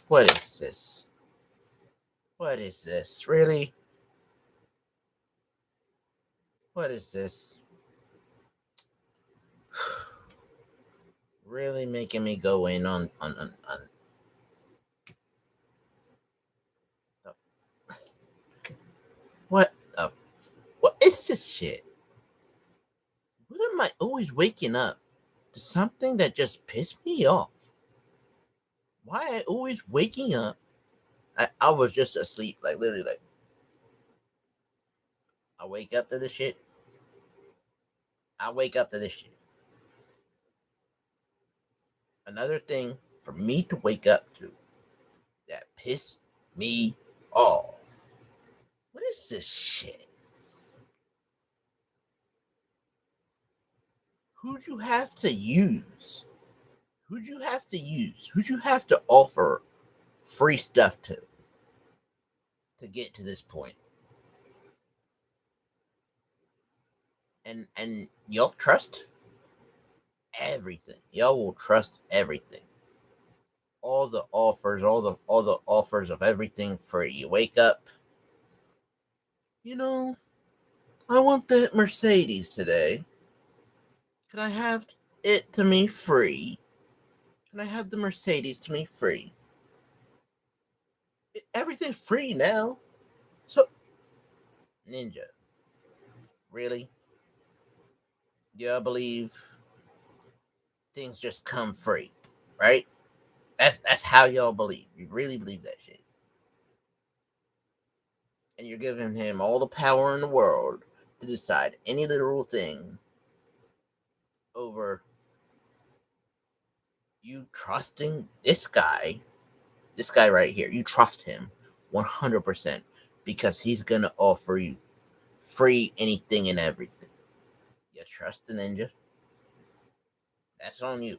What is this? What is this? Really? What is this? Really making me go in on the, what the what is this shit? What am I always waking up to something that just pissed me off? Why I always waking up? I was just asleep, like literally, like I wake up to this shit. I wake up to this shit. Another thing for me to wake up to that pissed me off. What is this shit? Who'd you have to use? Who'd you have to use? Who'd you have to offer free stuff to get to this point? And y'all trust everything. Y'all will trust everything. All the offers of everything free. You wake up, you know, I want that Mercedes today. Can I have it to me free? Can I have the Mercedes to me free? Everything's free now. So, Ninja, really? Y'all believe things just come free, right? That's how y'all believe. You really believe that shit. And you're giving him all the power in the world to decide any literal thing over you trusting this guy right here. You trust him 100% because he's gonna offer you free anything and everything. You trust the ninja? That's on you.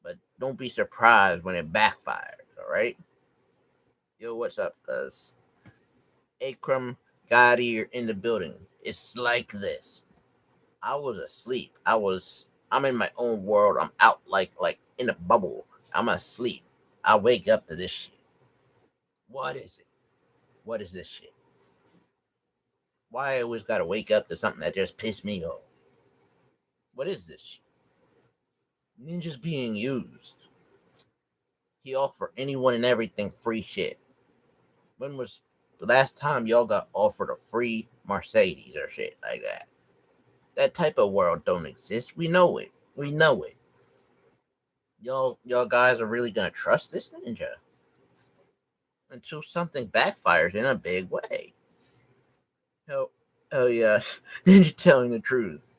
But don't be surprised when it backfires, alright? Yo, what's up, cuz? Akram got here in the building. It's like this. I was asleep. I'm in my own world. I'm out like in a bubble. I'm asleep. I wake up to this shit. What is it? What is this shit? Why I always gotta wake up to something that just pissed me off? What is this shit? Ninja's being used. He offered anyone and everything free shit. When was the last time y'all got offered a free Mercedes or shit like that? That type of world don't exist. We know it. We know it. Y'all guys are really gonna trust this ninja until something backfires in a big way. Hell, oh yeah, ninja telling the truth.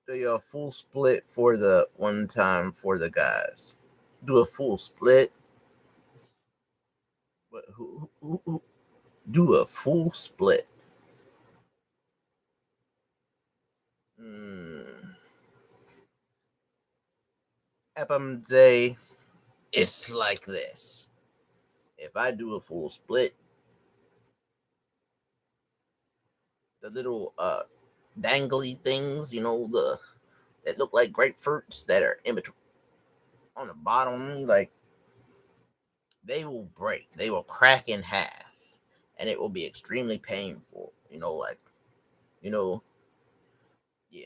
Do a full split for the one time for the guys. Do a full split. What? Who do a full split? Hmm. Epamze, it's like this. If I do a full split, the little dangly things, the that look like grapefruits that are in between on the bottom, like they will break, they will crack in half, and it will be extremely painful. You know, yeah.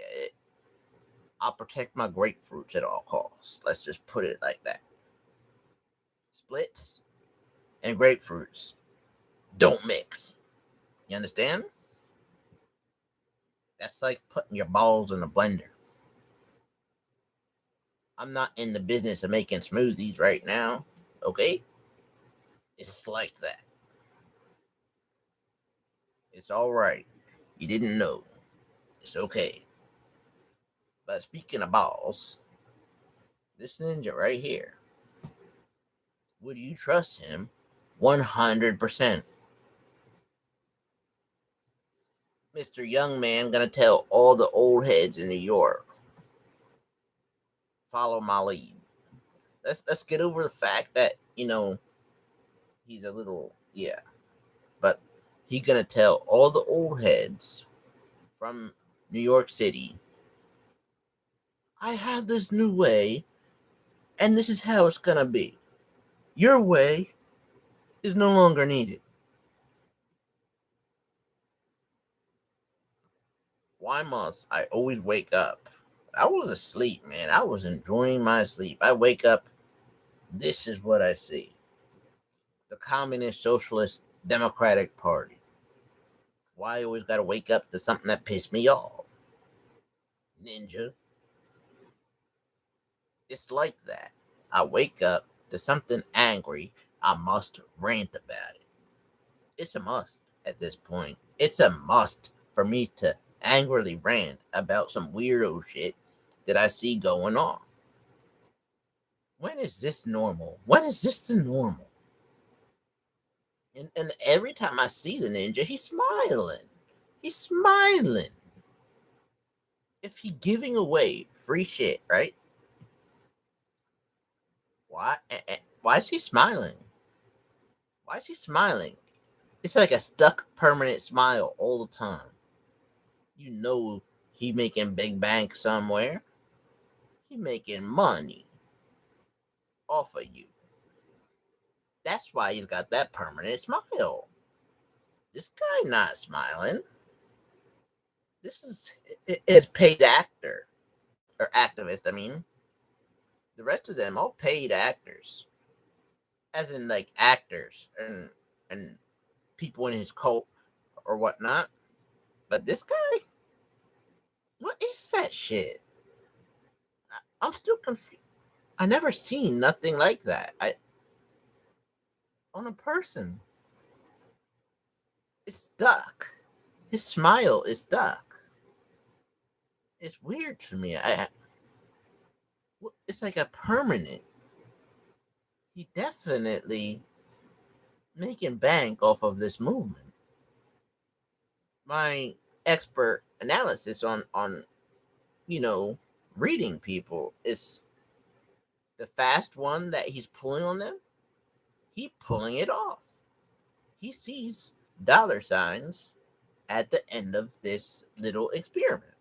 I'll protect my grapefruits at all costs. Let's just put it like that. Splits and grapefruits don't mix. You understand? That's like putting your balls in a blender. I'm not in the business of making smoothies right now. Okay? It's like that. It's all right. You didn't know. It's okay. But speaking of balls, this ninja right here, would you trust him 100%? Mr. Young Man gonna tell all the old heads in New York, follow my lead. Let's get over the fact that, he's a little, yeah. But he gonna tell all the old heads from New York City, I have this new way, and this is how it's gonna be. Your way is no longer needed. Why must I always wake up? I was asleep, man. I was enjoying my sleep. I wake up, this is what I see. The Communist Socialist Democratic Party. Why I always gotta wake up to something that pissed me off? Ninja. It's like that. I wake up to something angry. I must rant about it. It's a must at this point. It's a must for me to angrily rant about some weirdo shit that I see going on. When is this normal? When is this the normal? And every time I see the ninja, he's smiling. He's smiling. If he giving away free shit, right? Why? Why is he smiling? Why is he smiling? It's like a stuck permanent smile all the time. You know he making big bank somewhere. He making money off of you. That's why he's got that permanent smile. This guy not smiling. This is paid actor or activist. I mean, the rest of them all paid actors, as in like actors and people in his cult or whatnot. But this guy, what is that shit? I'm still confused. I never seen nothing like that. I on a person. It's stuck. His smile is stuck. It's weird to me. It's like a permanent. He definitely making bank off of this movement. My expert analysis on reading people is the fast one that he's pulling on them. He pulling it off. He sees dollar signs at the end of this little experiment.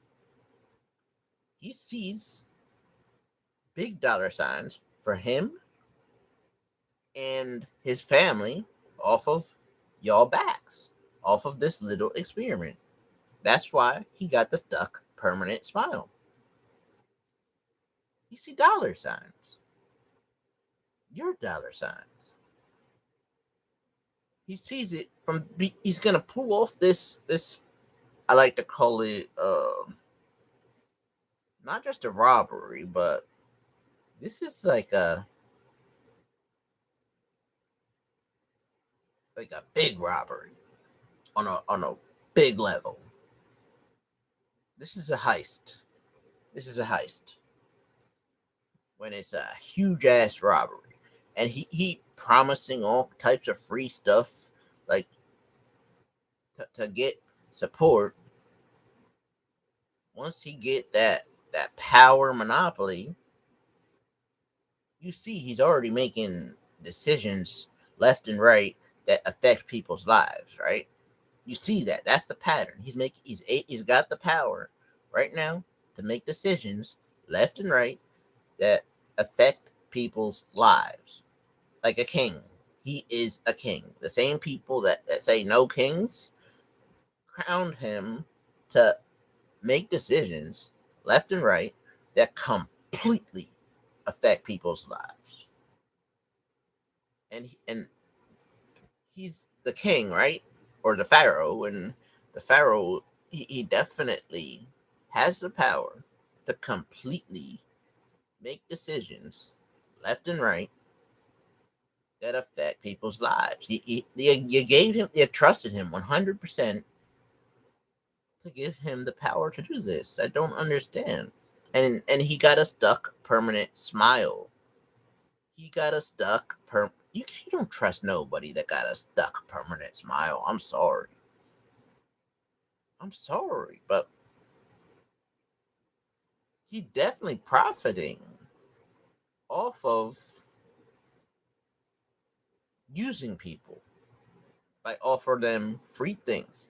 He sees big dollar signs for him and his family off of y'all backs, off of this little experiment. That's why he got the stuck permanent smile. You see dollar signs. Your dollar signs. He sees it from. He's gonna pull off this. I like to call it not just a robbery, but this is like a big robbery on a big level. This is a heist. This is a heist. When it's a huge ass robbery, and he promising all types of free stuff, like to get support. Once he get that power monopoly, you see he's already making decisions left and right that affect people's lives, right? You see that. That's the pattern. He's got the power right now to make decisions left and right that affect people's lives. Like a king. He is a king. The same people that say no kings crowned him to make decisions left and right that completely affect people's lives. And he's the king, right? Or the pharaoh, and the pharaoh he definitely has the power to completely make decisions left and right that affect people's lives. You gave him, you trusted him 100% to give him the power to do this. I don't understand. And he got a stuck permanent smile. He got a stuck you don't trust nobody that got a stuck permanent smile. I'm sorry. I'm sorry, but he definitely profiting off of using people by offering them free things.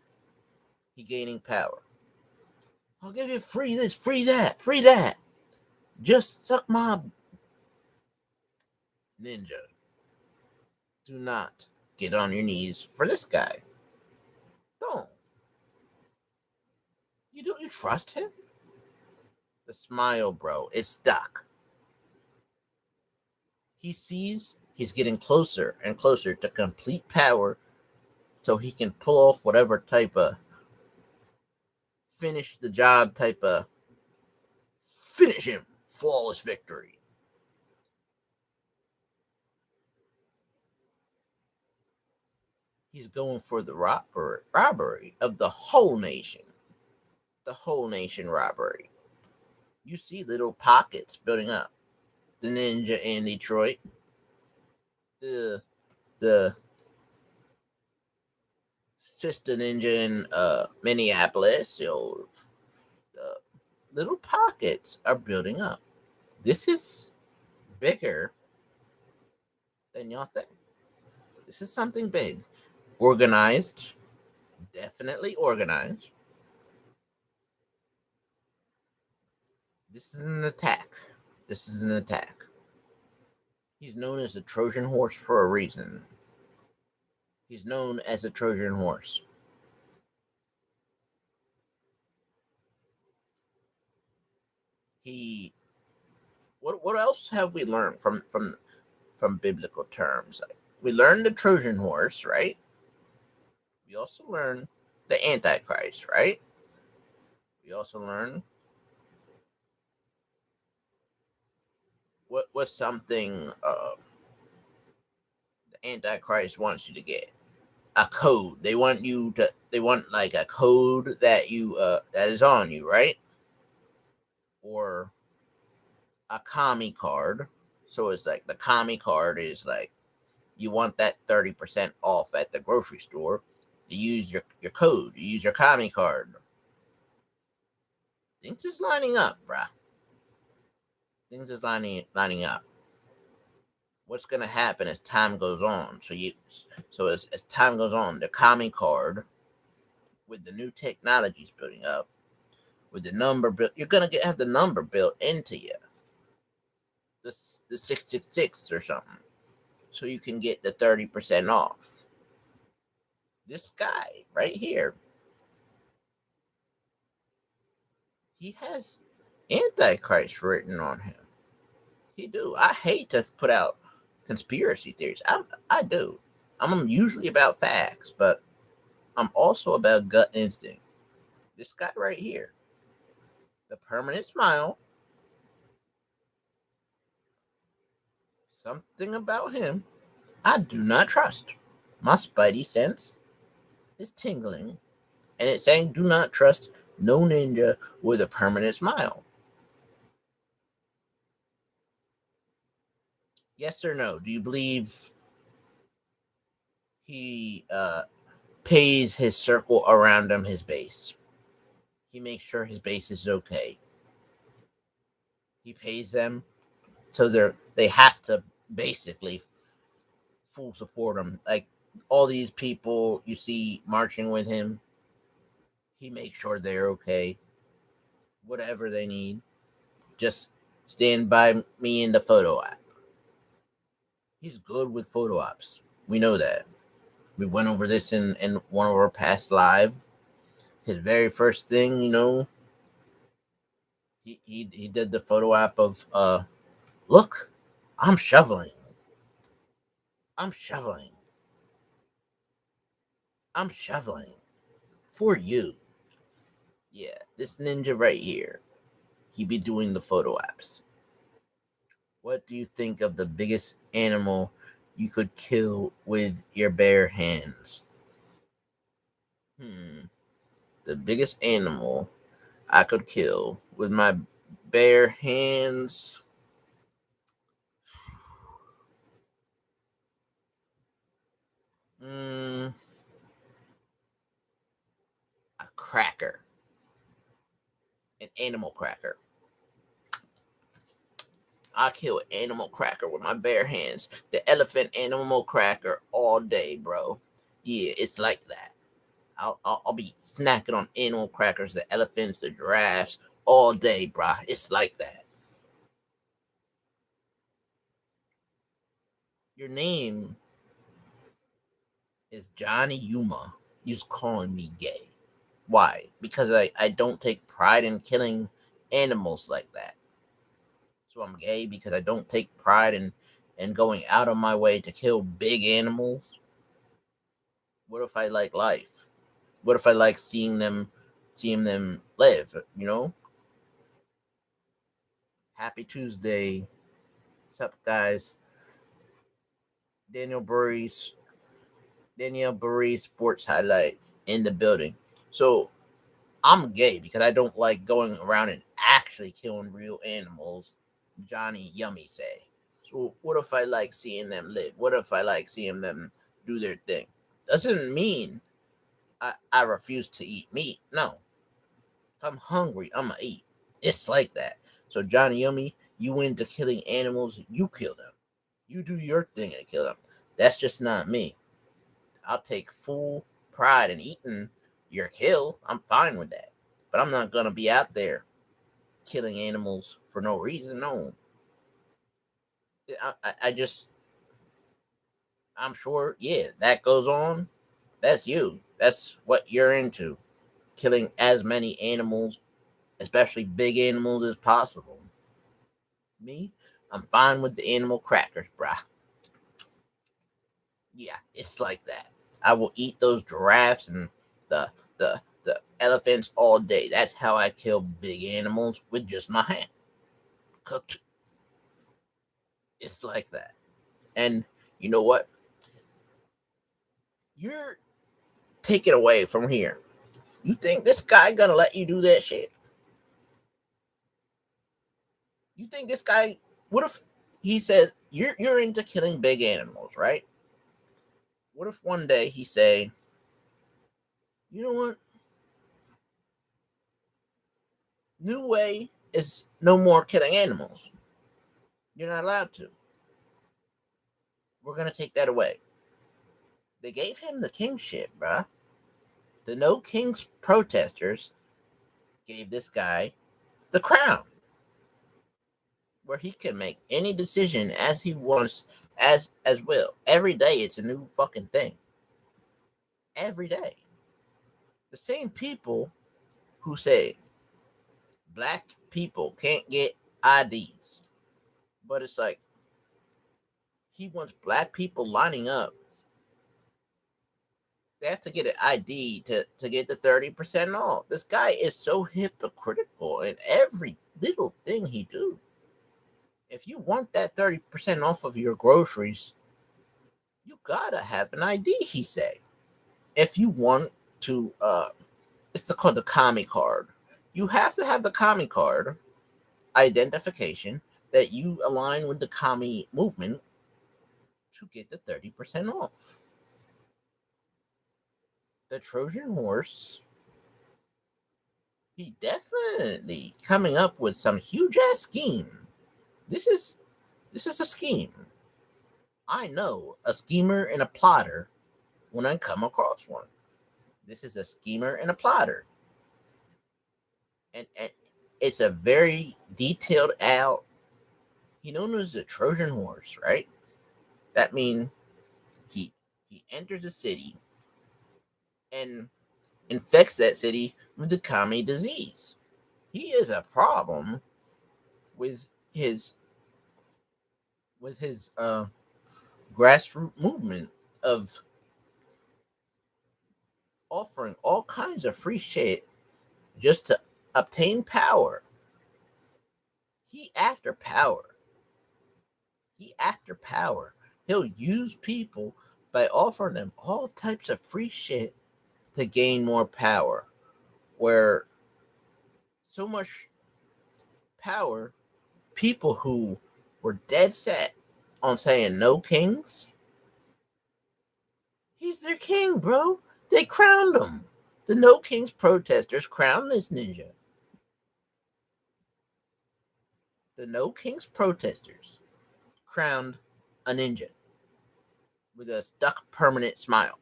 He gaining power. I'll give you free this, free that, free that. Just suck my ninja. Do not get on your knees for this guy. Don't. You trust him? The smile, bro, is stuck. He sees he's getting closer and closer to complete power so he can pull off whatever type of finish the job type of finish him flawless victory. He's going for the robbery of the whole nation. The whole nation robbery. You see little pockets building up. The ninja in Detroit, the sister ninja in Minneapolis. The little pockets are building up. This is bigger than y'all think. This is something big. Organized, definitely organized. This is an attack. This is an attack. He's known as the Trojan horse for a reason. He's known as a Trojan horse. He what else have we learned from biblical terms? We learned the Trojan horse, right? We also learned the Antichrist, right? We also learned what was something the Antichrist wants you to get. A code. They want like a code that you that is on you, right? Or a commie card. So it's like the commie card is like you want that 30% off at the grocery store. You use your code. You use your commie card. Things is lining up, bruh. Things is lining up. What's gonna happen as time goes on? So as time goes on, the commie card with the new technologies building up, with the number built, you're gonna have the number built into you. The 666 or something. So you can get the 30% off. This guy right here, he has Antichrist written on him. He do. I hate to put out conspiracy theories. I do. I'm usually about facts, but I'm also about gut instinct. This guy right here, the permanent smile, something about him I do not trust. My spidey sense is tingling, and it's saying do not trust no ninja with a permanent smile. Yes or no? Do you believe he pays his circle around him his base? He makes sure his base is okay. He pays them so they have to basically full support him. Like all these people you see marching with him, he makes sure they're okay. Whatever they need, just stand by me in the photo app. He's good with photo ops. We know that. We went over this in one of our past live. His very first thing, he did the photo app of look, I'm shoveling. I'm shoveling. I'm shoveling for you. Yeah, this ninja right here. He be doing the photo apps. What do you think of the biggest animal you could kill with your bare hands? The biggest animal I could kill with my bare hands. Mm, a cracker. An animal cracker. I kill an animal cracker with my bare hands. The elephant animal cracker all day, bro. Yeah, it's like that. I'll be snacking on animal crackers, the elephants, the giraffes, all day, bro. It's like that. Your name is Johnny Yuma is calling me gay. Why? Because I don't take pride in killing animals like that. So I'm gay because I don't take pride in going out of my way to kill big animals. What if I like life? What if I like seeing them live, you know? Happy Tuesday. What's up, guys? Daniel Burry's Daniel Burry Sports Highlight in the building. So I'm gay because I don't like going around and actually killing real animals. Johnny Yummy say. So what if I like seeing them live? What if I like seeing them do their thing? Doesn't mean I refuse to eat meat. No. If I'm hungry, I'ma eat. It's like that. So Johnny Yummy, you into killing animals, you kill them. You do your thing and kill them. That's just not me. I'll take full pride in eating your kill. I'm fine with that. But I'm not gonna be out there killing animals for no reason. No. I just I'm sure, yeah, that goes on. That's you. That's what you're into. Killing as many animals, especially big animals, as possible. Me, I'm fine with the animal crackers, bruh. Yeah, it's like that. I will eat those giraffes and the elephants all day. That's how I kill big animals with just my hand. Cooked. It's like that. And you know what? You're taken away from here. You think this guy gonna let you do that shit? You think this guy? What if he says you're into killing big animals, right? What if one day he say, you know what? New way is no more killing animals. You're not allowed to. We're gonna take that away. They gave him the kingship, bruh. The No Kings protesters gave this guy the crown, where he can make any decision as he wants, as will. Every day it's a new fucking thing. Every day. The same people who say black people can't get IDs, but it's like he wants black people lining up. They have to get an ID to get the 30% off. This guy is so hypocritical in every little thing he do. If you want that 30% off of your groceries, you gotta have an ID, he say. If you want to it's called the commie card. You have to have the commie card identification that you align with the commie movement to get the 30% off. The Trojan horse, he definitely coming up with some huge ass scheme. This is this is a scheme. I know a schemer and a plotter when I come across one. This is a schemer and a plotter. And it's a very detailed out. He known as the Trojan horse, right? That means he he enters the city and infects that city with the commie disease. He is a problem with his grassroots movement of offering all kinds of free shit just to obtain power. He after power. He after power. He'll use people by offering them all types of free shit to gain more power. Where so much power, people who were dead set on saying no kings, he's their king, bro. They crowned him. The No Kings protesters crowned this ninja. The No Kings protesters crowned a ninja with a stuck permanent smile.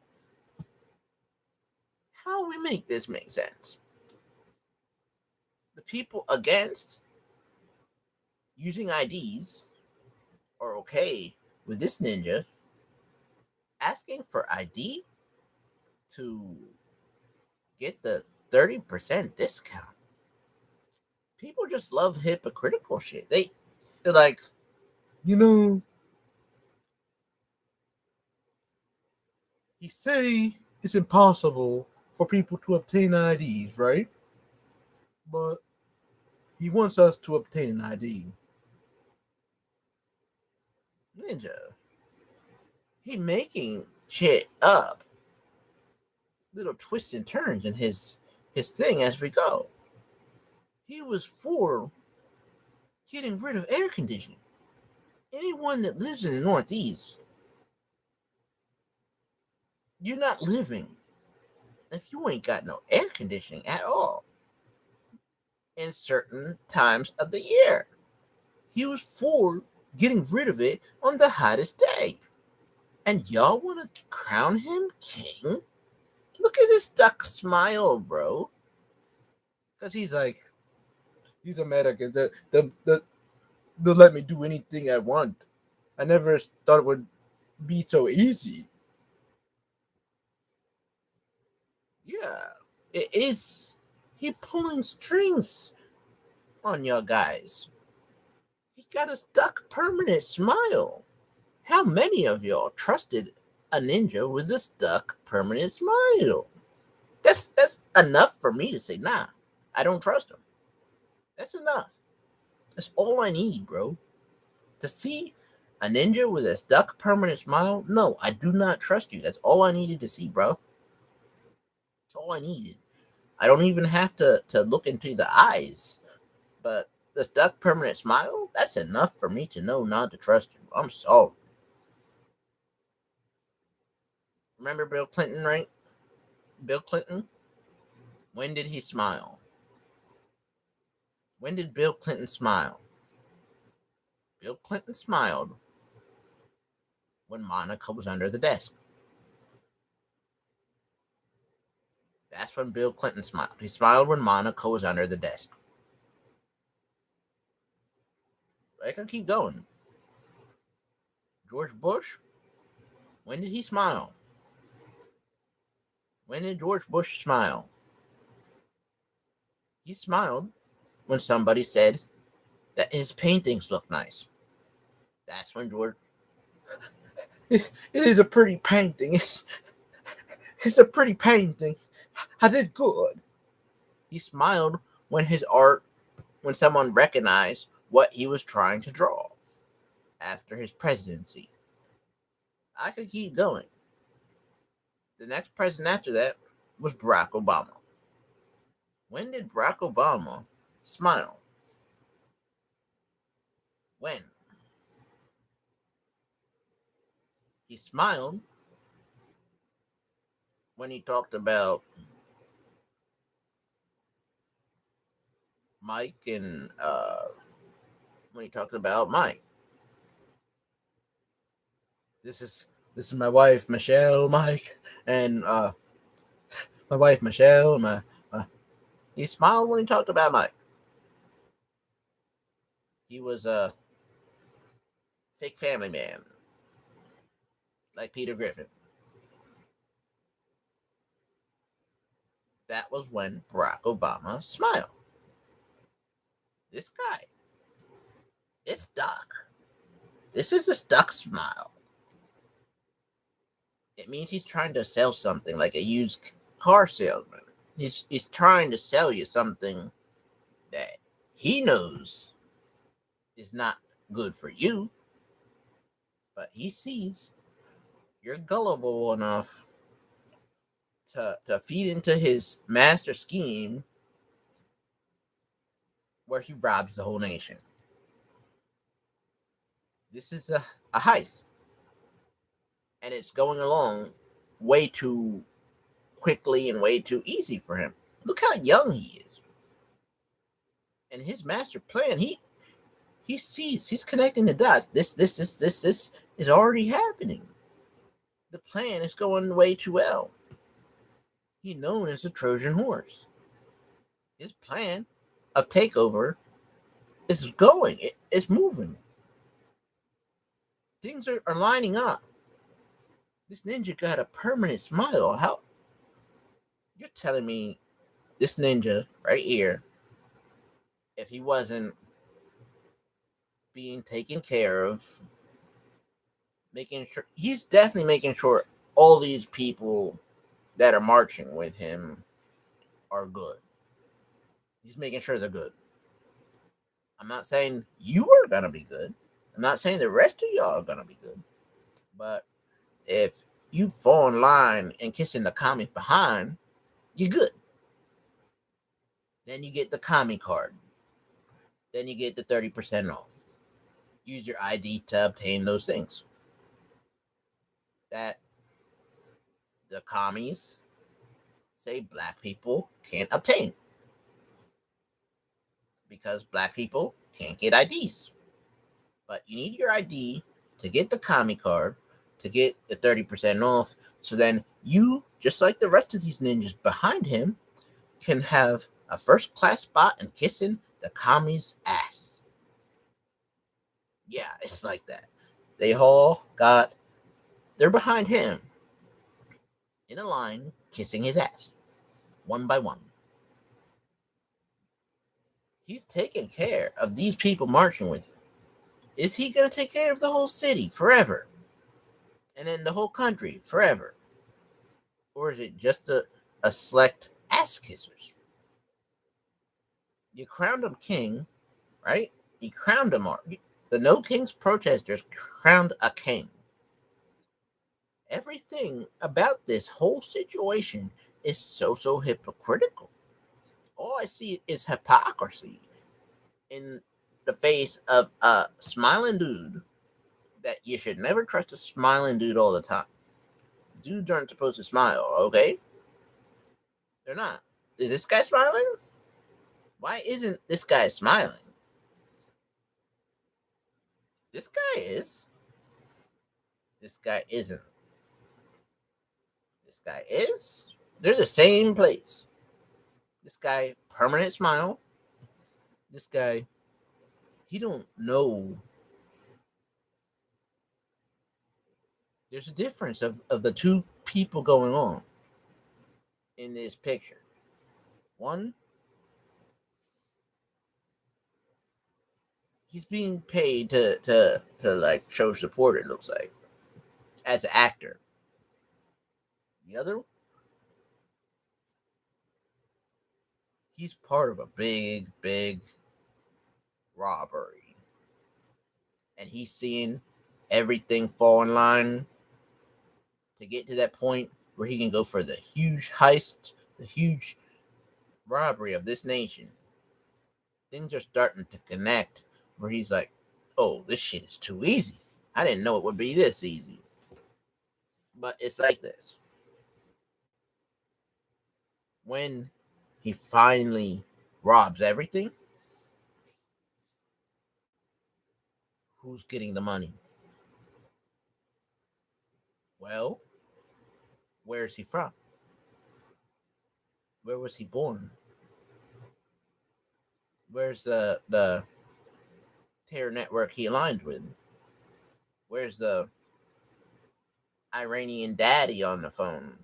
How we make this make sense? The people against using IDs are okay with this ninja asking for ID. to get the 30% discount. People just love hypocritical shit. They're like, you know, he say it's impossible for people to obtain IDs, right? But he wants us to obtain an ID. Ninja, he making shit up, little twists and turns in his thing as we go. He was for getting rid of air conditioning. Anyone that lives in the Northeast, you're not living if you ain't got no air conditioning at all in certain times of the year. He was for getting rid of it on the hottest day. And y'all want to crown him king? Look at his stuck smile, bro. Because he's like, these Americans, they'll let me do anything I want. I never thought it would be so easy. Yeah, it is. He pulling strings on y'all guys. He got a stuck permanent smile. How many of y'all trusted a ninja with a stuck permanent smile? That's enough for me to say, nah, I don't trust him. That's enough. That's all I need, bro. To see a ninja with a stuck permanent smile, no, I do not trust you. That's all I needed to see, bro. That's all I needed. I don't even have to look into the eyes. But the stuck permanent smile, that's enough for me to know not to trust you. I'm sorry. Remember Bill Clinton, right? Bill Clinton? When did he smile? When did Bill Clinton smile? Bill Clinton smiled when Monica was under the desk. That's when Bill Clinton smiled. He smiled when Monica was under the desk. I can keep going. George Bush? When did he smile? When did George Bush smile? He smiled when somebody said that his paintings look nice. That's when George. It is a pretty painting. It's a pretty painting. I did good. He smiled when when someone recognized what he was trying to draw after his presidency. I could keep going. The next president after that was Barack Obama. When did Barack Obama smile? When? He smiled when he talked about Mike and when he talked about Mike. This is my wife Michelle, Mike, and my wife Michelle. He smiled when he talked about Mike. He was a fake family man, like Peter Griffin. That was when Barack Obama smiled. This guy is stuck. This is a stuck smile. It means he's trying to sell something like a used car salesman. He's trying to sell you something that he knows is not good for you, but he sees you're gullible enough to feed into his master scheme where he robs the whole nation. This is a heist. And it's going along way too quickly and way too easy for him. Look how young he is. And his master plan, he sees, he's connecting the dots. This is already happening. The plan is going way too well. He's known as the Trojan horse. His plan of takeover is going. It's moving. Things are lining up. This ninja got a permanent smile. You're telling me this ninja right here, if he wasn't being taken care of, making sure he's definitely making sure all these people that are marching with him are good. He's making sure they're good. I'm not saying you are gonna be good. I'm not saying the rest of y'all are gonna be good. But if you fall in line and kissing the commies behind, you're good. Then you get the commie card. Then you get the 30% off. Use your ID to obtain those things. That the commies say black people can't obtain because black people can't get IDs. But you need your ID to get the commie card, to get the 30% off. So then you, just like the rest of these ninjas behind him, can have a first class spot and kissing the commie's ass. Yeah, it's like that. They all they're behind him in a line kissing his ass one by one. He's taking care of these people marching with him. Is he going to take care of the whole city forever? And then the whole country forever? Or is it just a select ass kissers? You crowned him king, right? You crowned him. The No Kings protesters crowned a king. Everything about this whole situation is so hypocritical. All I see is hypocrisy in the face of a smiling dude that you should never trust a smiling dude all the time. Dudes aren't supposed to smile, okay? They're not. Is this guy smiling? Why isn't this guy smiling? This guy is. This guy isn't. This guy is. They're the same place. This guy, permanent smile. This guy, he don't know. There's a difference of the two people going on in this picture. One, he's being paid to like show support, it looks like, as an actor. The other, he's part of a big robbery. And he's seeing everything fall in line to get to that point where he can go for the huge heist, the huge robbery of this nation. Things are starting to connect where he's like, oh, this shit is too easy. I didn't know it would be this easy. But it's like this. When he finally robs everything, who's getting the money? Well, where's he from? Where was he born? Where's the terror network he aligned with? Where's the Iranian daddy on the phone?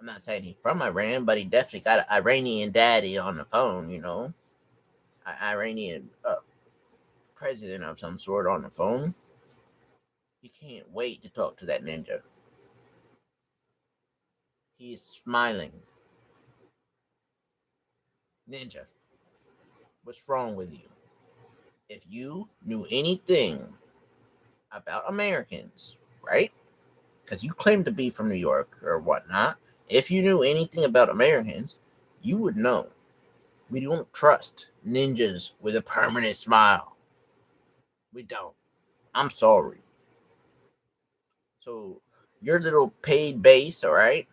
I'm not saying he's from Iran, but he definitely got an Iranian daddy on the phone, you know? An Iranian president of some sort on the phone. He can't wait to talk to that ninja. He is smiling. Ninja, what's wrong with you? If you knew anything about Americans, right? Because you claim to be from New York or whatnot. If you knew anything about Americans, you would know we don't trust ninjas with a permanent smile. We don't. I'm sorry. So your little paid base, all right?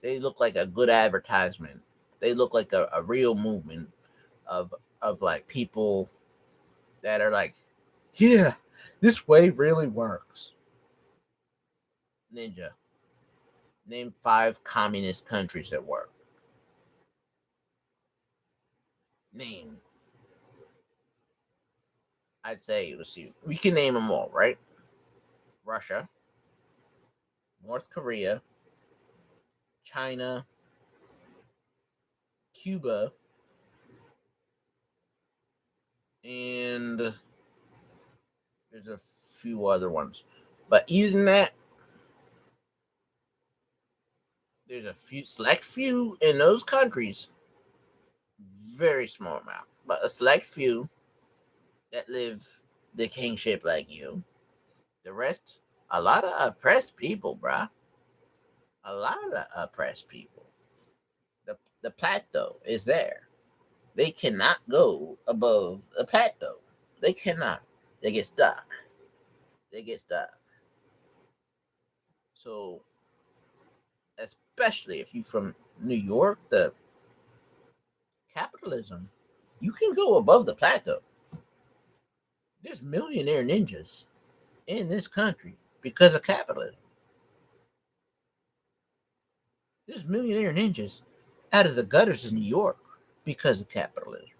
They look like a good advertisement. They look like a real movement of like people that are like, yeah, this way really works. Ninja, name 5 communist countries that work. Name. I'd say, let's see, we can name them all, right? Russia, North Korea, China, Cuba, and there's a few other ones. But even that, there's a few select few in those countries, very small amount, but a select few that live the kingship like you. The rest, a lot of oppressed people, bruh. A lot of oppressed people. The plateau is there. They cannot go above a plateau. They cannot. They get stuck. They get stuck. So, especially if you from New York, the capitalism, you can go above the plateau. There's millionaire ninjas in this country because of capitalism. There's millionaire ninjas out of the gutters in New York because of capitalism.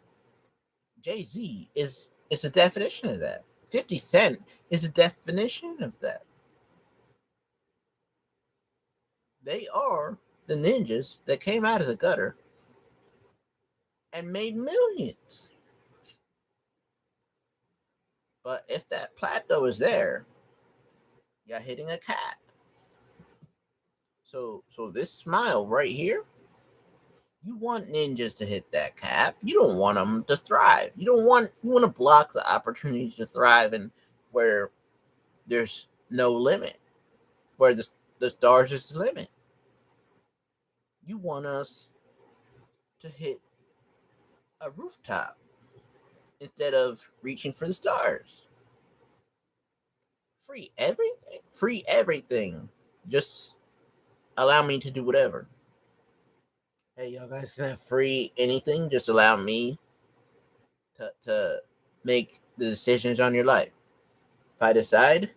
Jay-Z is a definition of that. 50 Cent is a definition of that. They are the ninjas that came out of the gutter and made millions. But if that plateau is there, you're hitting a cap. So this smile right here, you want ninjas to hit that cap. You don't want them to thrive. You want to block the opportunities to thrive and where there's no limit, where the stars is the limit. You want us to hit a rooftop instead of reaching for the stars. Free everything. Free everything. Just allow me to do whatever. Hey, y'all guys can have free anything. Just allow me to make the decisions on your life. If I decide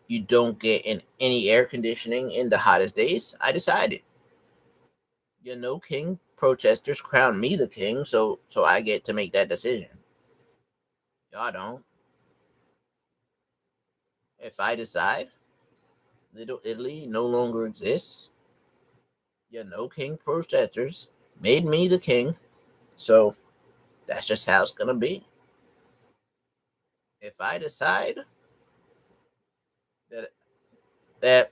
you don't get in any air conditioning in the hottest days, I decided. You know, king protesters crown me the king, so I get to make that decision. Y'all don't. If I decide Little Italy no longer exists, you know, king protesters made me the king, so that's just how it's gonna be. If I decide that that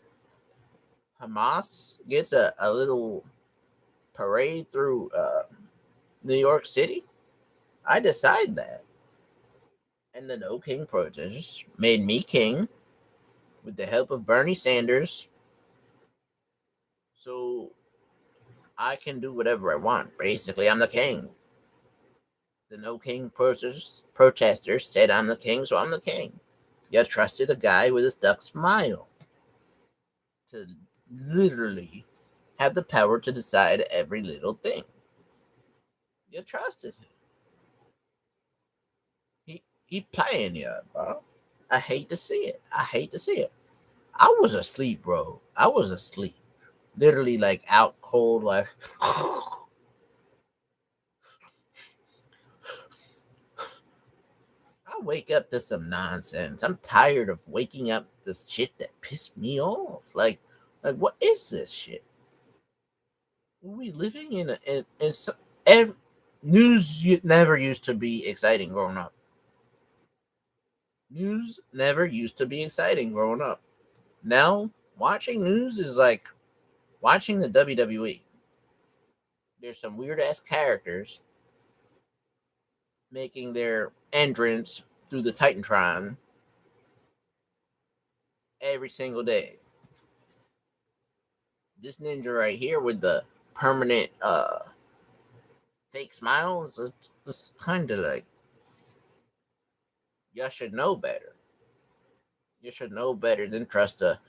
Hamas gets a little parade through New York City, I decide that. And the No King protesters made me king with the help of Bernie Sanders, so I can do whatever I want. Basically, I'm the king. The No King protesters said I'm the king, so I'm the king. You trusted a guy with a stuck smile to literally have the power to decide every little thing. You trusted him. He playing you, bro. I hate to see it. I hate to see it. I was asleep, bro. I was asleep. Literally like out cold, like I wake up to some nonsense. I'm tired of waking up this shit that pissed me off. Like what is this shit? Are we living in some, news never used to be exciting growing up. News never used to be exciting growing up. Now watching news is like watching the WWE. There's some weird ass characters making their entrance through the Titantron every single day. This ninja right here with the permanent fake smile is kind of like y'all should know better. You should know better than trust a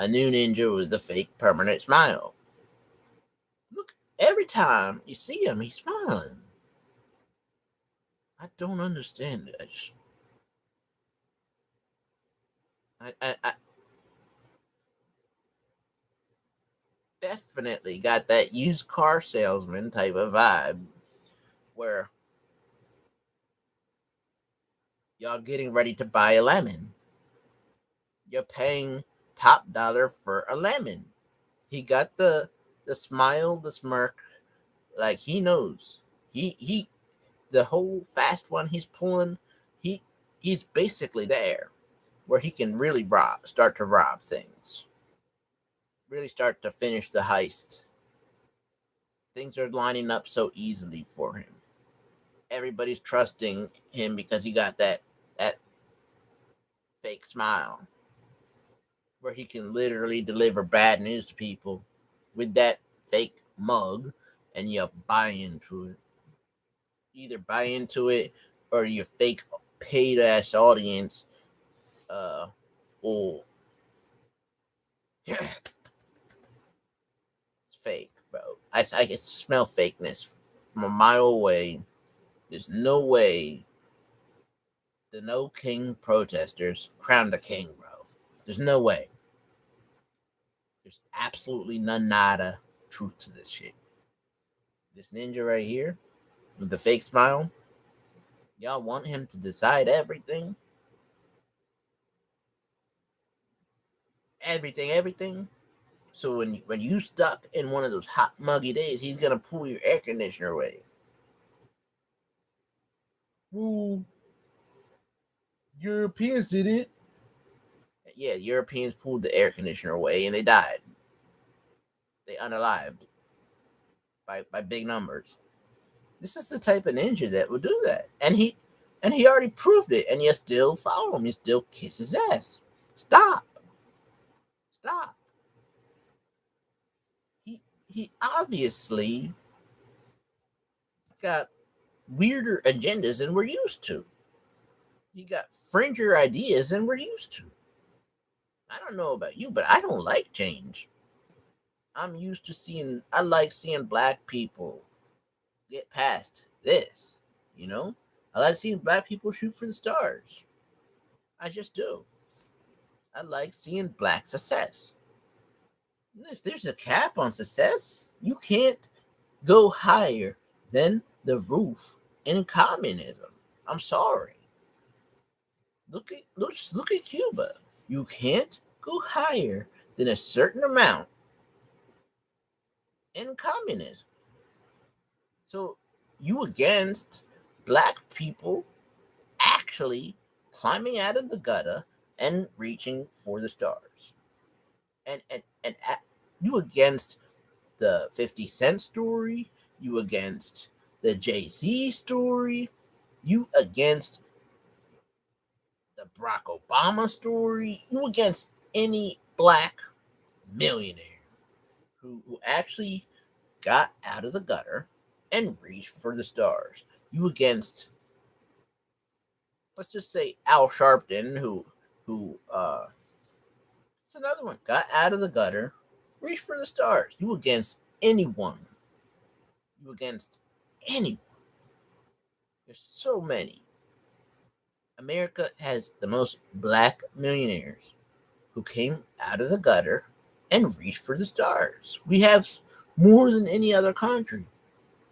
new ninja with a fake permanent smile. Look, every time you see him, he's smiling. I don't understand this. I definitely got that used car salesman type of vibe where y'all getting ready to buy a lemon. You're paying top dollar for a lemon. He got the The smile, the smirk, like he knows. He the whole fast one he's pulling, he he's basically there where he can really start to rob things. Really start to finish the heist. Things are lining up so easily for him. Everybody's trusting him because he got that fake smile where he can literally deliver bad news to people with that fake mug, and you buy into it. Either buy into it or your fake paid ass audience uh will it's fake, bro. I can smell fakeness from a mile away. There's no way the No King protesters crowned a king, bro. There's no way. There's absolutely nada truth to this shit. This ninja right here with the fake smile, y'all want him to decide everything? Everything. So when you stuck in one of those hot muggy days, he's gonna pull your air conditioner away. Well, Europeans did it. Yeah, Europeans pulled the air conditioner away and they died. They unalived by big numbers. This is the type of ninja that would do that, and he already proved it, and you still follow him. You still kiss his ass. Stop. Stop. He obviously got weirder agendas than we're used to. He got fringier ideas than we're used to. I don't know about you, but I don't like change. I like seeing black people get past this, you know? I like seeing black people shoot for the stars. I just do. I like seeing black success. If there's a cap on success, you can't go higher than the roof in communism. I'm sorry. Look at Cuba. You can't go higher than a certain amount in communism. So you against black people actually climbing out of the gutter and reaching for the stars. And you against the 50 Cent story, you against the Jay-Z story, you against the Barack Obama story, you against any black millionaire who actually got out of the gutter and reached for the stars. You against, let's just say, Al Sharpton, who it's another one, got out of the gutter, reached for the stars. You against anyone. You against anyone. There's so many. America has the most black millionaires who came out of the gutter and reached for the stars. We have more than any other country.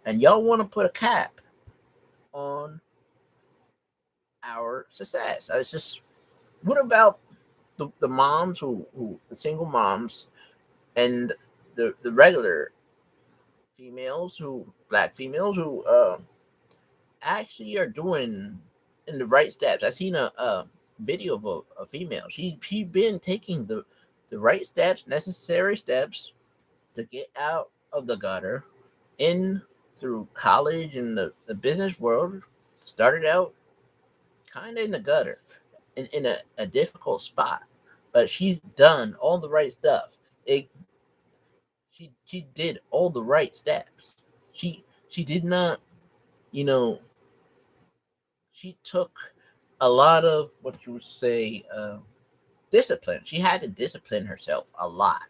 And y'all want to put a cap on our success. It's just, what about the moms the single moms and the regular black females who actually are doing in the right steps. I seen a video of a female. She been taking the right steps, necessary steps to get out of the gutter in through college and the business world. Started out kind of in the gutter, in a difficult spot, but she's done all the right stuff. She did all the right steps. She did not, you know, she took a lot of what you would say discipline. She had to discipline herself a lot.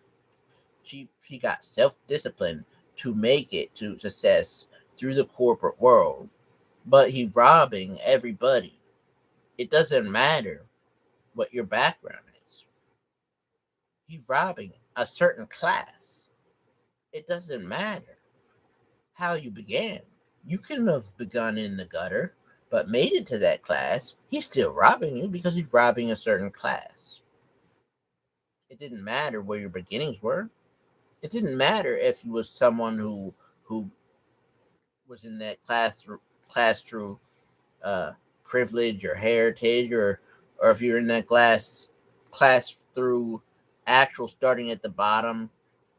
She got self discipline to make it to success through the corporate world. But he robbing everybody. It doesn't matter what your background is. He's robbing a certain class. It doesn't matter how you began. You couldn't have begun in the gutter, but made it to that class. He's still robbing you because he's robbing a certain class. It didn't matter where your beginnings were. It didn't matter if you was someone who was in that class through uh, privilege or heritage, or if you're in that class through actual starting at the bottom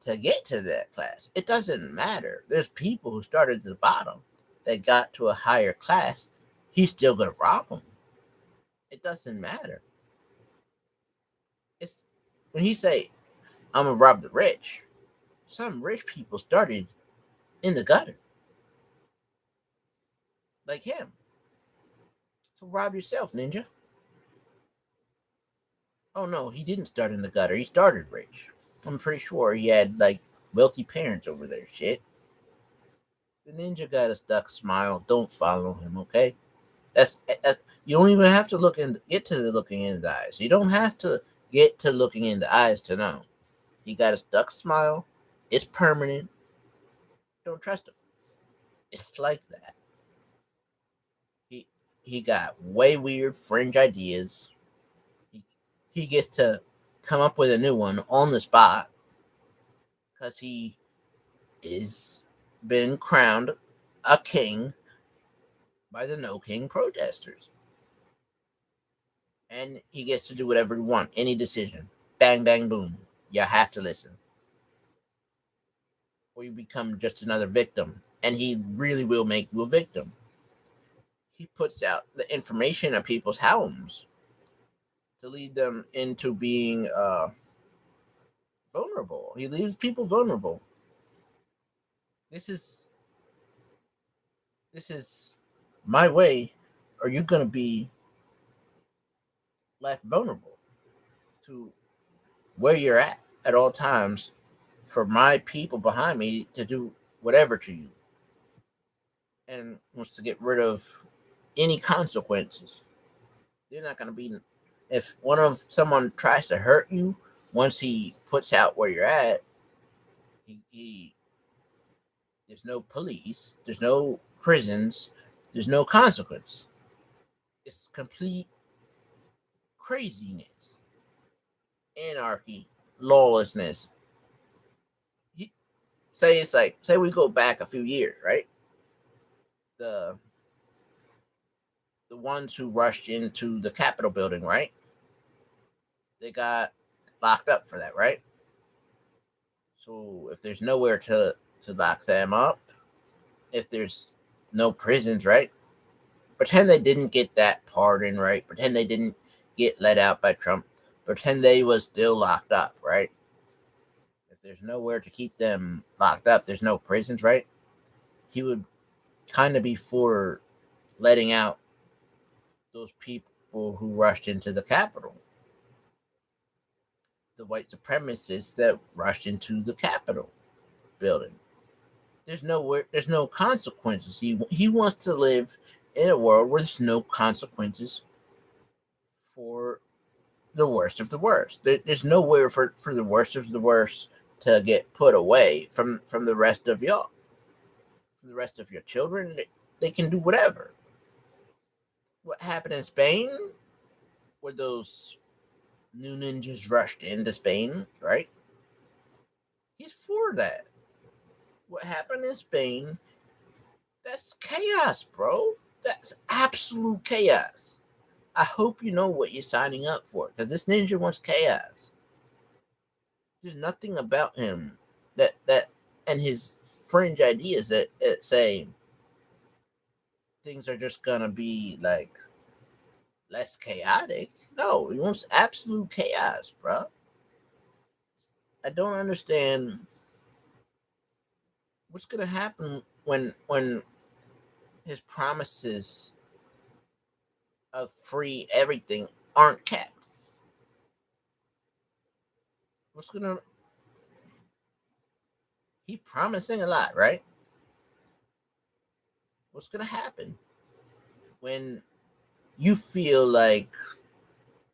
to get to that class. It doesn't matter. There's people who started at the bottom that got to a higher class. He's still gonna rob them. It doesn't matter. It's when he say, "I'm gonna rob the rich." Some rich people started in the gutter, like him. So rob yourself, ninja. Oh no, he didn't start in the gutter. He started rich. I'm pretty sure he had like wealthy parents over there. Shit. The ninja got a stuck smile. Don't follow him, okay? That's you don't even have to get to the looking in the eyes. You don't have to get to looking in the eyes to know. He got a stuck smile. It's permanent. Don't trust him. It's like that. He he got way weird fringe ideas. He, he gets to come up with a new one on the spot because he is been crowned a king by the No King protesters. And he gets to do whatever he wants, any decision. Bang, bang, boom. You have to listen. Or you become just another victim. And he really will make you a victim. He puts out the information of people's homes to lead them into being vulnerable. He leaves people vulnerable. This is this is my way, or you're gonna be left vulnerable to where you're at all times for my people behind me to do whatever to you, and wants to get rid of any consequences. They're not going to be. If someone tries to hurt you, once he puts out where you're at, he there's no police, there's no prisons, there's no consequence. It's complete craziness, anarchy, lawlessness. He, say we go back a few years, right? The the ones who rushed into the Capitol building, right? They got locked up for that, right? So if there's nowhere to lock them up, if there's no prisons, right? Pretend they didn't get that pardon, right? Pretend they didn't get let out by Trump. Pretend they was still locked up, right? If there's nowhere to keep them locked up, there's no prisons, right? He would kind of be for letting out those people who rushed into the Capitol, the white supremacists that rushed into the Capitol building. There's no consequences. He wants to live in a world where there's no consequences for the worst of the worst. There's nowhere for the worst of the worst to get put away from the rest of y'all. From the rest of your children, they can do whatever. What happened in Spain, where those new ninjas rushed into Spain, right? He's for that. What happened in Spain, that's chaos, bro. That's absolute chaos. I hope you know what you're signing up for, because this ninja wants chaos. There's nothing about him that and his fringe ideas that say things are just gonna be like less chaotic. No, he wants absolute chaos, bro. I don't understand what's gonna happen when his promises of free everything aren't kept. What's gonna He promising a lot, right? What's gonna happen when you feel like,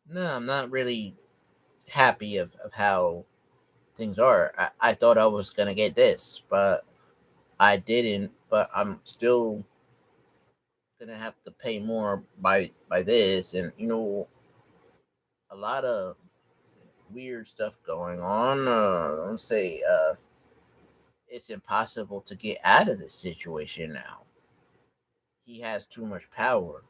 no, I'm not really happy of how things are. I thought I was gonna get this, but I didn't. But I'm still gonna have to pay more by this, and a lot of weird stuff going on. Let's say it's impossible to get out of this situation now. He has too much power.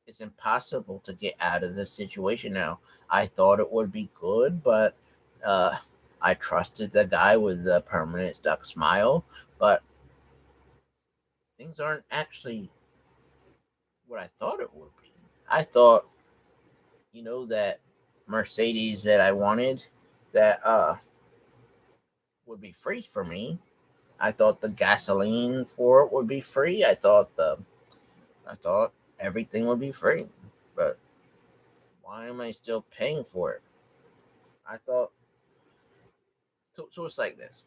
It's impossible to get out of this situation now. I thought it would be good, but uh, I trusted the guy with the permanent stuck smile, but things aren't actually what I thought it would be. I thought, that Mercedes that I wanted that would be free for me. I thought the gasoline for it would be free. I thought everything would be free. But why am I still paying for it? I thought so it's like this.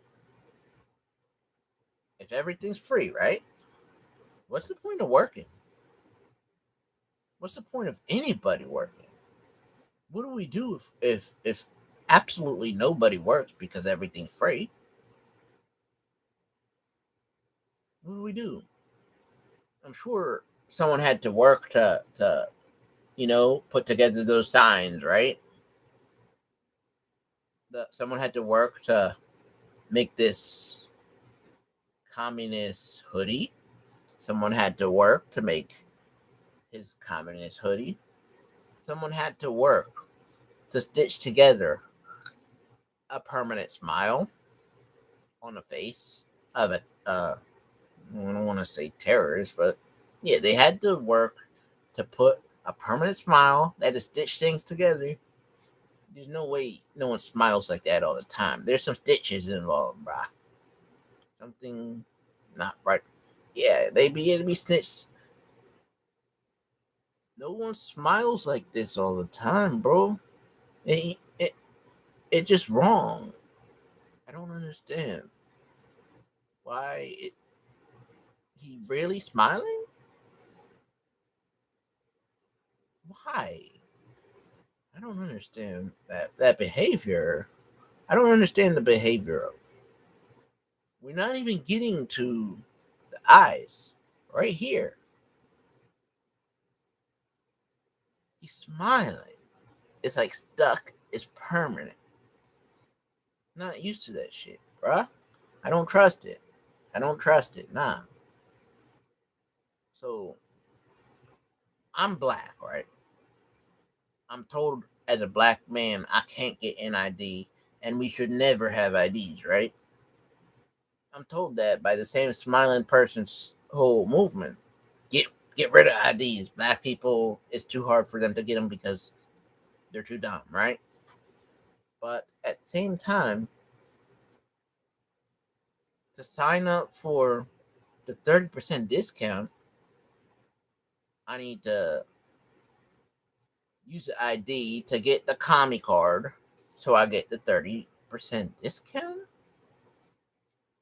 If everything's free, right? What's the point of working? What's the point of anybody working? What do we do if absolutely nobody works because everything's free? What do we do? I'm sure someone had to work to put together those signs, right? Someone had to work to make this communist hoodie. Someone had to work to make his communist hoodie. Someone had to work to stitch together a permanent smile on the face of a I don't want to say terrorist, but yeah, they had to work to put a permanent smile that is stitch things together. There's no way no one smiles like that all the time. There's some stitches involved, bruh. Something not right. Yeah, it'd be stitched. No one smiles like this all the time, bro. It just wrong. I don't understand why he really smiling. Why? I don't understand that behavior. I don't understand the behavior of. We're not even getting to the eyes right here. He's smiling. It's like stuck. It's permanent. Not used to that shit, bruh. I don't trust it. I don't trust it. Nah. So I'm black, right? I'm told as a black man I can't get an ID and we should never have IDs, right? I'm told that by the same smiling person's whole movement. Get get rid of IDs. Black people, it's too hard for them to get them because they're too dumb, right? But at the same time, to sign up for the 30% discount, I need to use the ID to get the commie card so I get the 30% discount.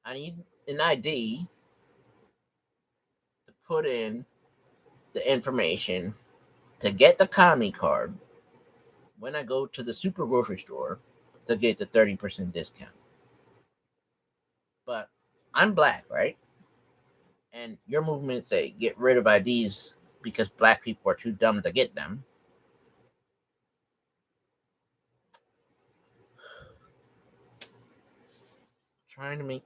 I need an ID to put in the information to get the commie card when I go to the super grocery store to get the 30% discount. But I'm black, right? And your movement say get rid of IDs because black people are too dumb to get them. Trying to make,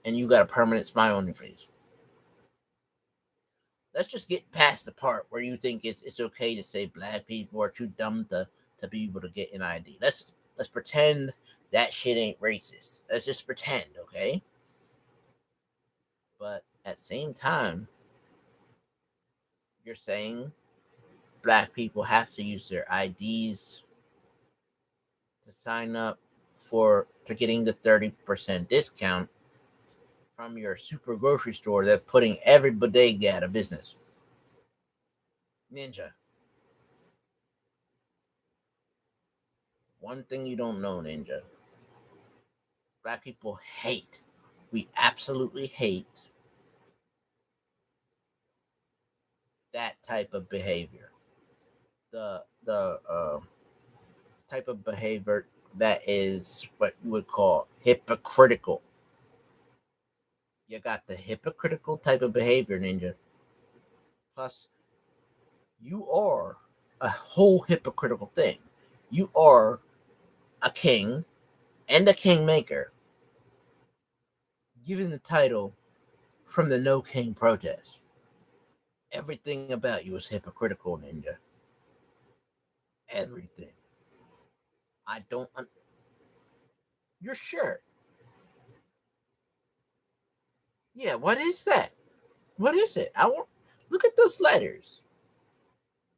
and you got a permanent smile on your face. Let's just get past the part where you think it's okay to say black people are too dumb to be able to get an ID. Let's pretend that shit ain't racist. Let's just pretend, okay? But at the same time, you're saying black people have to use their IDs to sign up for getting the 30% discount from your super grocery store that's putting every bodega out of business. Ninja. One thing you don't know, Ninja. Black people hate. We absolutely hate that type of behavior. The type of behavior that is what you would call hypocritical. You got the hypocritical type of behavior, Ninja. Plus, you are a whole hypocritical thing. You are a king and a kingmaker. given the title from the No King protest. Everything about you is hypocritical, Ninja. Everything. I don't. You're sure? Yeah. What is that? What is it? I want. Look at those letters.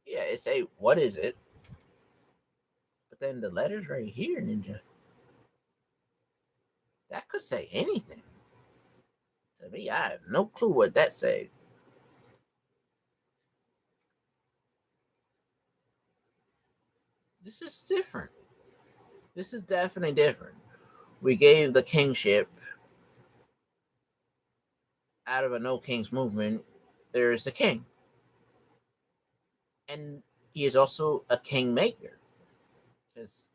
Yeah, it's a. What is it? But then the letters right here, Ninja. That could say anything. To me, I have no clue what that says. This is different. This is definitely different. We gave the kingship out of a no kings movement. There is a king, and he is also a kingmaker. Because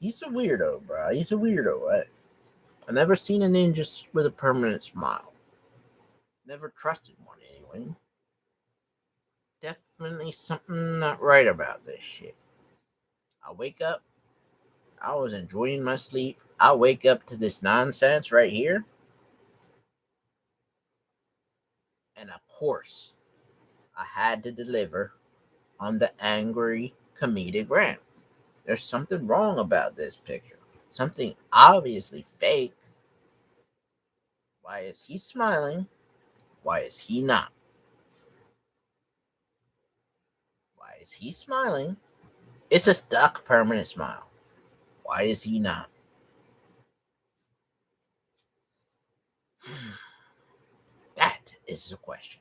he's a weirdo, bro. He's a weirdo. I never seen a ninja with a permanent smile. Never trusted one anyway. Definitely something not right about this shit. I wake up. I was enjoying my sleep. I wake up to this nonsense right here. And of course, I had to deliver on the angry comedic rant. There's something wrong about this picture. Something obviously fake. Why is he smiling? Why is he not? Why is he smiling? It's a stuck permanent smile. Why is he not? That is the question.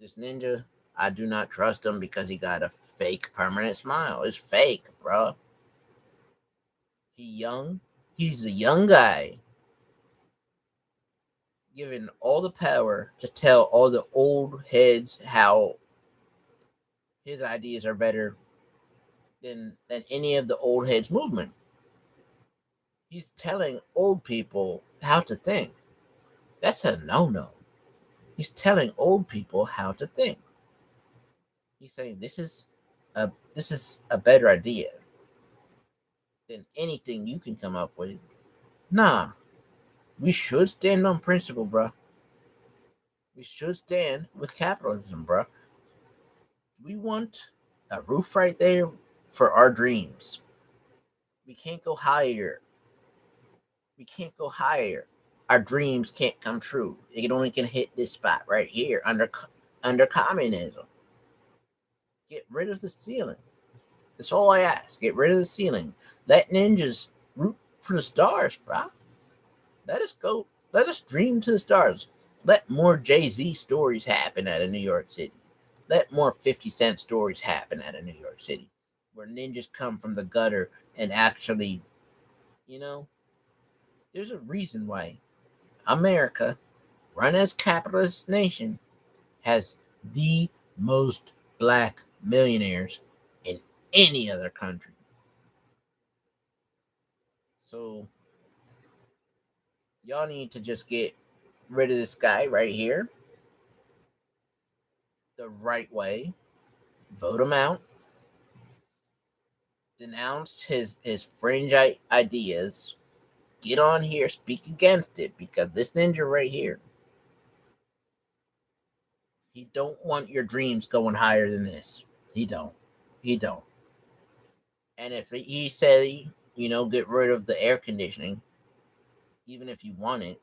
This ninja, I do not trust him because he got a fake permanent smile. It's fake, bro. He young. He's a young guy given all the power to tell all the old heads how his ideas are better than any of the old heads movement. He's telling old people how to think. That's a no-no. He's telling old people how to think. He's saying this is a better idea than anything you can come up with. Nah, we should stand on principle, bro. We should stand with capitalism, bro. We want a roof right there for our dreams. We can't go higher. We can't go higher. Our dreams can't come true. It only can hit this spot right here under communism. Get rid of the ceiling. That's all I ask. Get rid of the ceiling. Let ninjas root for the stars, bro. Let us go. Let us dream to the stars. Let more Jay-Z stories happen out of New York City. Let more 50 Cent stories happen out of New York City. Where ninjas come from the gutter and actually, you know, there's a reason why America, run as capitalist nation, has the most black millionaires in any other country. So y'all need to just get rid of this guy right here the right way. Vote him out. Denounce his fringe ideas. Get on here, speak against it, because this ninja right here, he don't want your dreams going higher than this. He don't. He don't. And if he say, get rid of the air conditioning, even if you want it,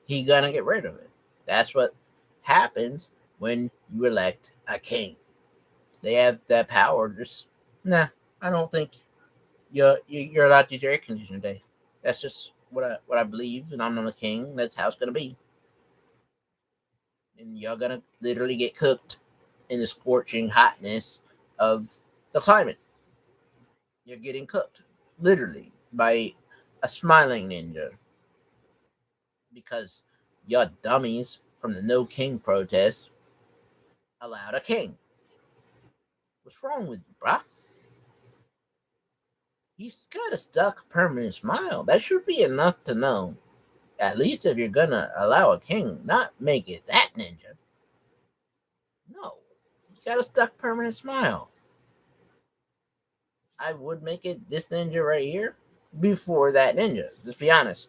he gonna get rid of it. That's what happens when you elect a king. They have that power. Just nah, I don't think you're allowed to use your air conditioner today. That's just what I believe, and I'm not a king. That's how it's gonna be. And you're gonna literally get cooked in the scorching hotness of the climate. You're getting cooked, literally, by a smiling ninja. Because y'all dummies from the No King protest allowed a king. What's wrong with you, bruh? He's got a stuck permanent smile. That should be enough to know. At least if you're gonna allow a king, not make it that ninja. No, he's got a stuck permanent smile. I would make it this ninja right here before that ninja. Let's be honest.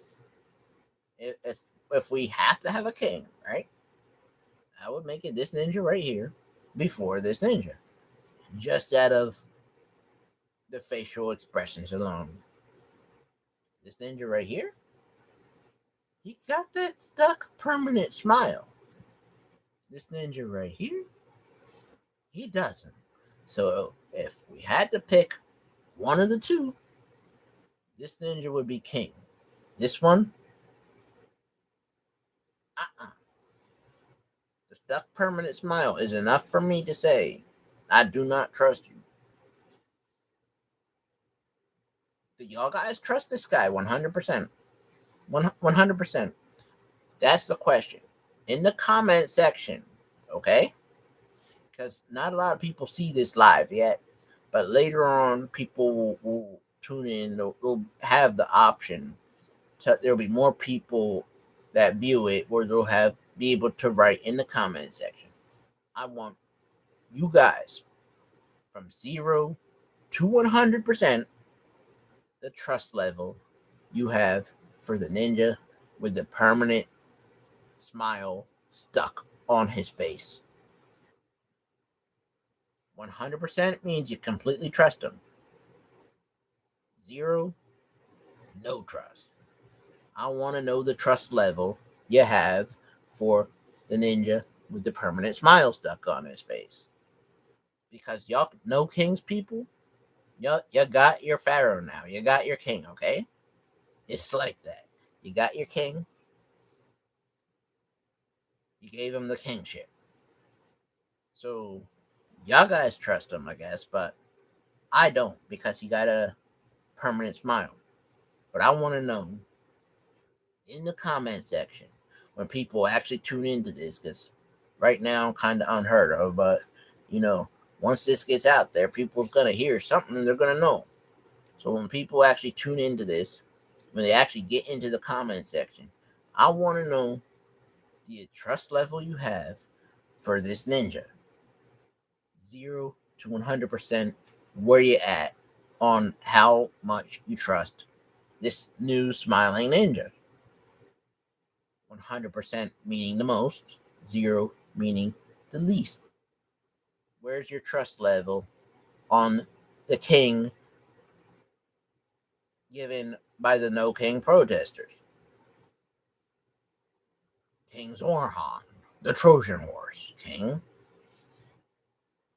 If we have to have a king, right? I would make it this ninja right here before this ninja, just out of the facial expressions alone. This ninja right here, he got that stuck permanent smile. This ninja right here, he doesn't. So if we had to pick one of the two, this ninja would be king. This one, uh-uh. The stuck permanent smile is enough for me to say, I do not trust you. Do y'all guys trust this guy 100%? 100%. That's the question. In the comment section, okay? Because not a lot of people see this live yet, but later on, people will tune in. They'll have the option. There'll be more people that view it where they'll be able to write in the comment section. I want you guys from 0 to 100% the trust level you have for the ninja with the permanent smile stuck on his face. 100% means you completely trust him. 0, no trust. I want to know the trust level you have for the ninja with the permanent smile stuck on his face. Because y'all know kings, people. You got your pharaoh now. You got your king, okay? It's like that. You got your king. You gave him the kingship. So y'all guys trust him, I guess, but I don't because he got a permanent smile. But I want to know in the comment section when people actually tune into this, because right now I'm kind of unheard of, but once this gets out there, people's gonna hear something and they're gonna know. So when people actually tune into this, when they actually get into the comment section, I want to know the trust level you have for this ninja. 0 to 100%, where you at on how much you trust this new smiling ninja. 100% meaning the most, 0 meaning the least. Where's your trust level on the king given by the no king protesters? King Zorhan, the Trojan horse, king.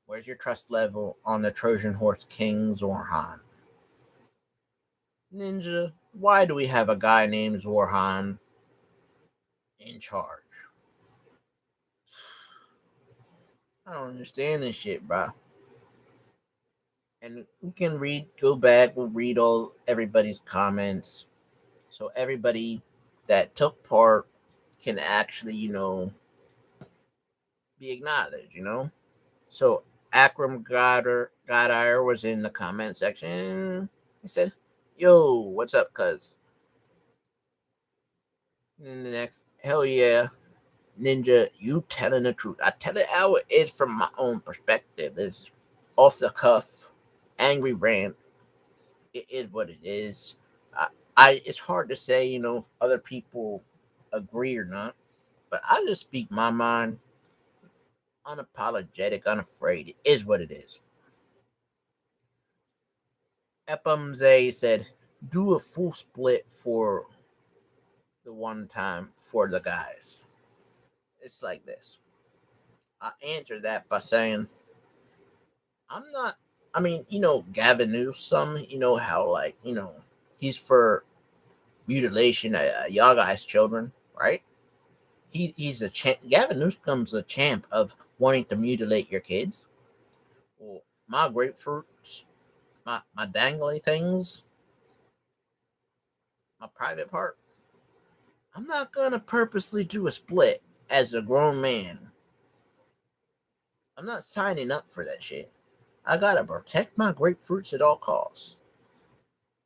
Where's your trust level on the Trojan horse, King Zorhan? Ninja, why do we have a guy named Zorhan in charge? I don't understand this shit, bro. And we can go back, we'll read everybody's comments. So everybody that took part can actually, be acknowledged. So Akram Goddard was in the comment section. He said, yo, what's up, cuz? And the next, hell yeah, Ninja, you telling the truth. I tell it how it is from my own perspective. It's off the cuff, angry rant. It is what it is. It's hard to say, if other people agree or not, but I just speak my mind, unapologetic, unafraid. It is what it is. Epumze said, do a full split for the one time for the guys. It's like this. I answered that by saying, I'm not, Gavin Newsom, how, he's for mutilation of y'all guys' children, right? He's a champ. Gavin Newsom's a champ of wanting to mutilate your kids. Well, my grapefruits, my dangly things, my private part, I'm not going to purposely do a split as a grown man. I'm not signing up for that shit. I gotta protect my grapefruits at all costs.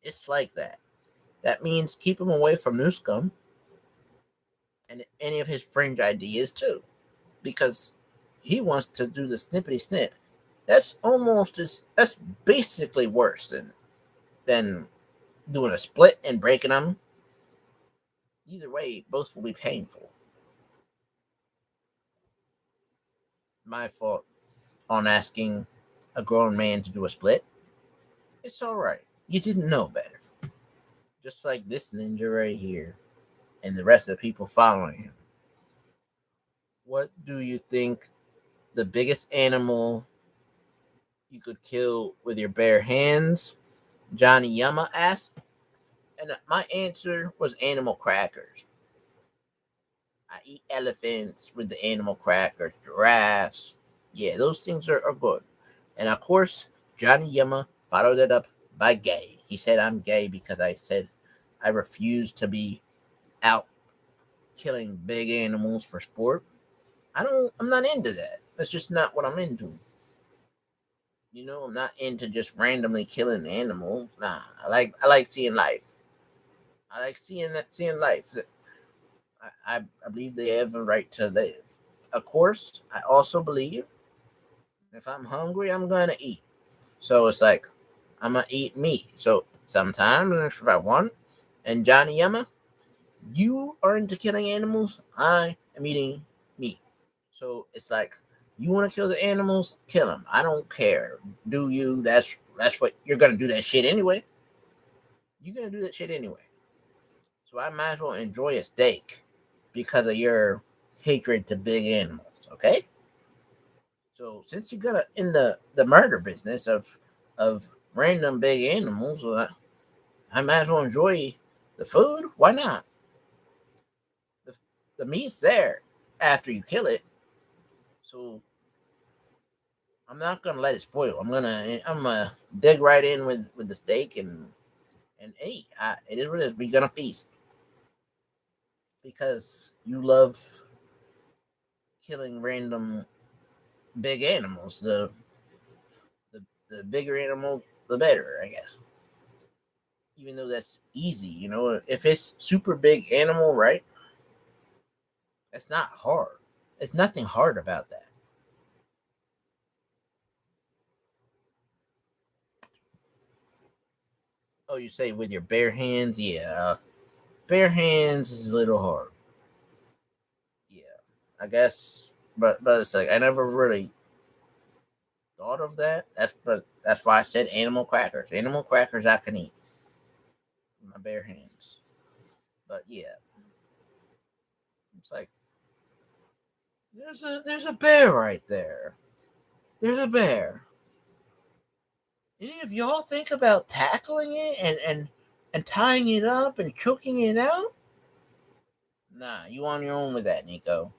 It's like that. That means keep him away from Newscomb and any of his fringe ideas too, because he wants to do the snippety snip. That's that's basically worse than doing a split and breaking them. Either way, both will be painful. My fault on asking a grown man to do a split. It's alright. You didn't know better. Just like this ninja right here and the rest of the people following him. What do you think the biggest animal you could kill with your bare hands? Johnny Yama asked. And my answer was animal crackers. I eat elephants with the animal crackers, giraffes. Yeah, those things are good. And of course, Johnny Yama followed it up by gay. He said I'm gay because I said I refuse to be out killing big animals for sport. I'm not into that. That's just not what I'm into. I'm not into just randomly killing animals. Nah, I like seeing life. I like seeing life. I believe they have a right to live. Of course, I also believe if I'm hungry, I'm gonna eat. So it's like I'm gonna eat meat. So sometimes if I want, and Johnny Yama, you are into killing animals. I am eating meat. So it's like you want to kill the animals, kill them. I don't care. Do you? That's what you're gonna do. That shit anyway. You're gonna do that shit anyway. So I might as well enjoy a steak because of your hatred to big animals. Okay. So since you're gonna in the murder business of random big animals, well, I might as well enjoy the food. Why not? The, the meat's there after you kill it, so I'm not gonna let it spoil. I'm gonna dig right in with the steak and eat. It is what it is. We're gonna feast because you love killing random big animals. The bigger animal, the better, I guess. Even though that's easy, if it's super big animal, right? That's not hard. There's nothing hard about that. Oh, you say with your bare hands? Yeah, bare hands is a little hard. Yeah, I guess, but it's like I never really thought of that. That's why I said animal crackers. Animal crackers I can eat with my bare hands. But yeah, it's like there's a bear right there. There's a bear. Any of y'all think about tackling it and tying it up and choking it out? Nah, you on your own with that, Nico.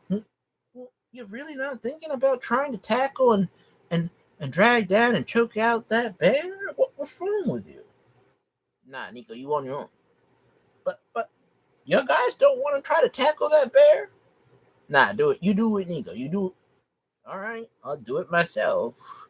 Well, you're really not thinking about trying to tackle and and drag down and choke out that bear? What's wrong with you? Nah, Nico, you on your own. But your guys don't want to try to tackle that bear? Nah, do it. You do it, Nico. You do it. All right, I'll do it myself.